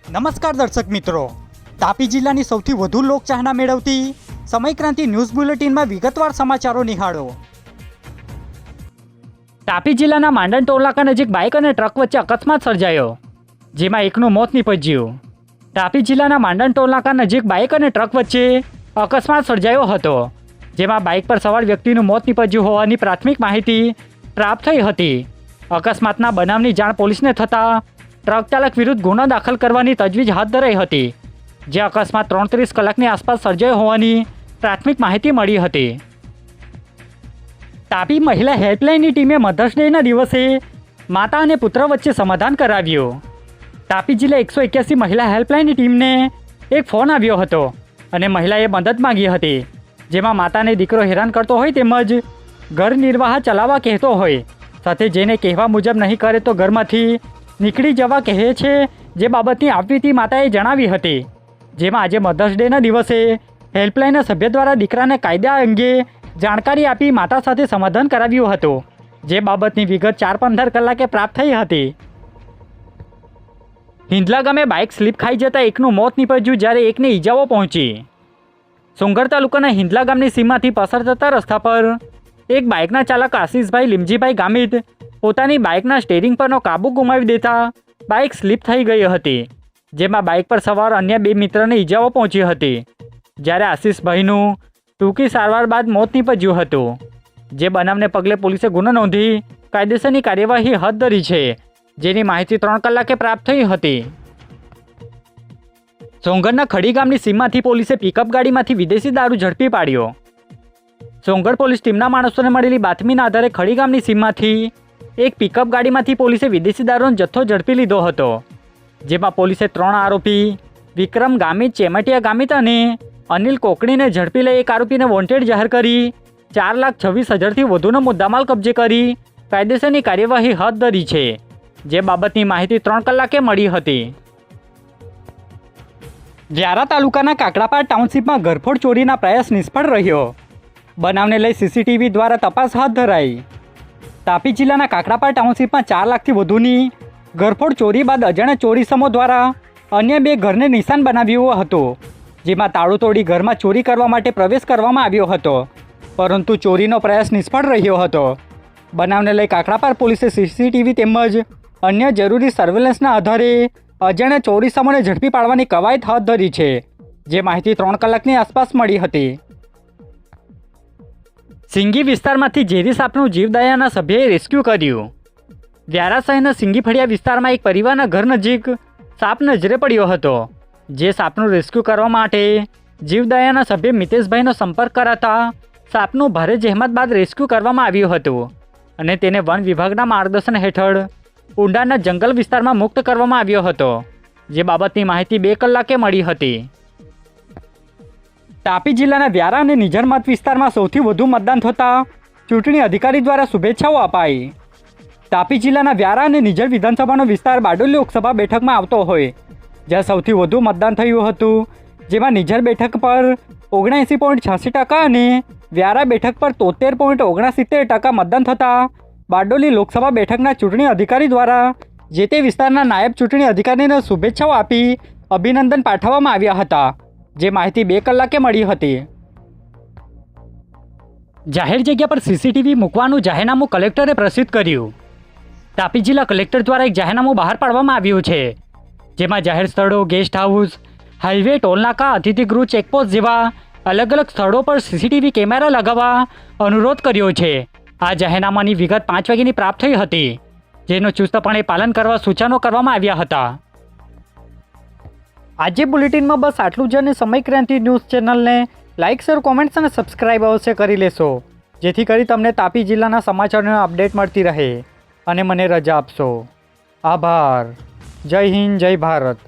નમસ્કાર દર્શક મિત્રો, તાપી જિલ્લાની સૌથી વધુ લોકચાહના મેળવતી સમયક્રાંતિ ન્યૂઝ બુલેટિનમાં વિગતવાર સમાચારો નિહાળો. તાપી જિલ્લાના માંડણ ટોલનાકા નજીક બાઇક અને ટ્રક વચ્ચે અકસ્માત સર્જાયો, જેમાં એકનું મોત નીપજ્યું. તાપી જિલ્લાના માંડણ ટોલનાકા નજીક બાઇક અને ટ્રક વચ્ચે અકસ્માત સર્જાયો હતો, જેમાં બાઇક પર સવાર વ્યક્તિનું મોત નીપજ્યું હોવાની પ્રાથમિક માહિતી પ્રાપ્ત થઈ હતી. અકસ્માતના બનાવની જાણ પોલીસને થતાં ટ્રક ચાલક વિરુદ્ધ ગુનો દાખલ કરવાની તજવીજ હાથ ધરાઈ હતી, જે અકસ્માત 33 કલાકની આસપાસ સર્જાયો હોવાની પ્રાથમિક માહિતી મળી હતી. તાપી મહિલા હેલ્પલાઇનની ટીમે મધર્સ ડેના દિવસે માતા અને પુત્ર વચ્ચે સમાધાન કરાવ્યું. તાપી જિલ્લા 181 મહિલા હેલ્પલાઇનની ટીમને એક ફોન આવ્યો હતો અને મહિલાએ મદદ માંગી હતી, જેમાં માતાને દીકરો હેરાન કરતો હોય તેમજ ઘર નિર્વાહ ચલાવવા કહેતો હોય, સાથે જેને કહેવા મુજબ નહીં કરે તો ઘરમાંથી નીકળી જવા કહે છે, જે બાબતની આપવીતી માતાએ જણાવી હતી. જેમાં આજે મધર્સ ડેના દિવસે હેલ્પલાઇનના સભ્ય દ્વારા દીકરાને કાયદા અંગે જાણકારી આપી માતા સાથે સમાધાન કરાવ્યું હતું, જે બાબતની વિગત 4-15 કલાકે પ્રાપ્ત થઈ હતી. હિંદલા ગામે બાઇક સ્લીપ ખાઈ જતાં એકનું મોત નીપજ્યું, જ્યારે એકને ઈજાઓ પહોંચી. સોંગર તાલુકાના હિંદલા ગામની સીમમાંથી પસાર થતા રસ્તા પર એક બાઇકના ચાલક આશીષભાઈ લીમજીભાઈ ગામિત પોતાની બાઇકના સ્ટેરિંગ પરનો કાબુ ગુમાવી દેતા બાઇક સ્લીપ થઈ ગઈ હતી, જેમાં બાઇક પર સવાર અન્ય 2 મિત્રને ઈજાઓ પહોંચી હતી, જ્યારે આશીષભાઈનું ટૂંકી સારવાર બાદ મોત નીપજ્યું હતું. જે બનાવને પગલે પોલીસે ગુનો નોંધી કાયદેસરની કાર્યવાહી હાથ ધરી છે, જેની માહિતી 3 કલાકે પ્રાપ્ત થઈ હતી. સોંગરના ખડી ગામની સીમમાંથી પોલીસે પિકઅપ ગાડીમાંથી વિદેશી દારૂ ઝડપી પાડ્યો. સોંગઢ પોલીસ ટીમના માણસોને મળેલી બાતમીના આધારે ખડી ગામની સીમમાંથી એક પિકઅપ ગાડીમાંથી પોલીસે વિદેશી દારૂનો જથ્થો ઝડપી લીધો હતો, જેમાં પોલીસે 3 આરોપી વિક્રમ ગામિત, ચેમટિયા ગામિત અને અનિલ કોકણીને ઝડપી લઈ એક આરોપીને વોન્ટેડ જાહેર કરી 4,26,000થી વધુનો મુદ્દામાલ કબજે કરી કાયદેસરની કાર્યવાહી હાથ ધરી છે, જે બાબતની માહિતી 3 કલાકે મળી હતી. વ્યારા તાલુકાના કાકડાપાડ ટાઉનશીપમાં ઘરફોડ ચોરીના પ્રયાસ નિષ્ફળ રહ્યો. બનાવને લઈ સીસીટીવી દ્વારા તપાસ હાથ ધરાઈ. તાપી જિલ્લાના કાકડાપાડ ટાઉનશીપમાં 4 લાખથી વધુની ઘરફોડ ચોરી બાદ અજાણ્યા ચોરીસમો દ્વારા અન્ય 2 ઘરને નિશાન બનાવ્યું હતું, જેમાં તાળું તોડી ઘરમાં ચોરી કરવા માટે પ્રવેશ કરવામાં આવ્યો હતો, પરંતુ ચોરીનો પ્રયાસ નિષ્ફળ રહ્યો હતો. બનાવને લઈ કાકડાપાડ પોલીસે સીસીટીવી તેમજ અન્ય જરૂરી સર્વેલન્સના આધારે અજાણ્યા ચોરીસમોને ઝડપી પાડવાની કવાયત હાથ ધરી છે, જે માહિતી 3 કલાકની આસપાસ મળી હતી. સિંગી વિસ્તારમાંથી ઝેરી સાપનું જીવદયાના સભ્યએ રેસ્ક્યુ કર્યું. વ્યારા શહેરના સિંગી ફળિયા વિસ્તારમાં એક પરિવારના ઘર નજીક સાપ નજરે પડ્યો હતો, જે સાપનું રેસ્ક્યુ કરવા માટે જીવદયાના સભ્ય મિતેશભાઈનો સંપર્ક કરાતા સાપનું ભારે જહેમત બાદ રેસ્ક્યુ કરવામાં આવ્યું હતું અને તેને વન વિભાગના માર્ગદર્શન હેઠળ ઊંડાના જંગલ વિસ્તારમાં મુક્ત કરવામાં આવ્યો હતો, જે બાબતની માહિતી 2 કલાકે મળી હતી. તાપી જિલ્લાના વ્યારા અને નિઝર મત વિસ્તારમાં સૌથી વધુ મતદાન થતાં ચૂંટણી અધિકારી દ્વારા શુભેચ્છાઓ અપાઈ. તાપી જિલ્લાના વ્યારા અને નિઝર વિધાનસભાનો વિસ્તાર બારડોલી લોકસભા બેઠકમાં આવતો હોય, જ્યાં સૌથી વધુ મતદાન થયું હતું, જેમાં નિઝર બેઠક પર 79.86% અને વ્યારા બેઠક પર 73.69% મતદાન થતાં બારડોલી લોકસભા બેઠકના ચૂંટણી અધિકારી દ્વારા જે તે વિસ્તારના નાયબ ચૂંટણી અધિકારીને શુભેચ્છાઓ આપી અભિનંદન પાઠવવામાં આવ્યા હતા, જે માહિતી 2 કલાકે મળી હતી. જાહેર જગ્યા પર સીસીટીવી મૂકવાનું જાહેરનામું કલેક્ટરે પ્રસિદ્ધ કર્યું. તાપી જિલ્લા કલેક્ટર દ્વારા એક જાહેરનામું બહાર પાડવામાં આવ્યું છે, જેમાં જાહેર સ્થળો, ગેસ્ટ હાઉસ, હાઈવે, ટોલનાકા, અતિથિગૃહ, ચેકપોસ્ટ જેવા અલગ અલગ સ્થળો પર સીસીટીવી કેમેરા લગાવવા અનુરોધ કર્યો છે. આ જાહેરનામાની વિગત 5 વાગ્યાની પ્રાપ્ત થઈ હતી, જેનું ચુસ્તપણે પાલન કરવા સૂચનો કરવામાં આવ્યા હતા. આજે બુલેટિનમાં બસ આટલું જ, અને સમયક્રાંતિ ન્યૂઝ ચેનલને લાઇક, શેર, કોમેન્ટ્સ અને સબસ્ક્રાઇબ અવશ્ય કરી લેશો, જેથી કરી તમને તાપી જિલ્લાના સમાચારોની અપડેટ મળતી રહે અને મને રજા આપશો. આભાર. જય હિન્દ, જય ભારત.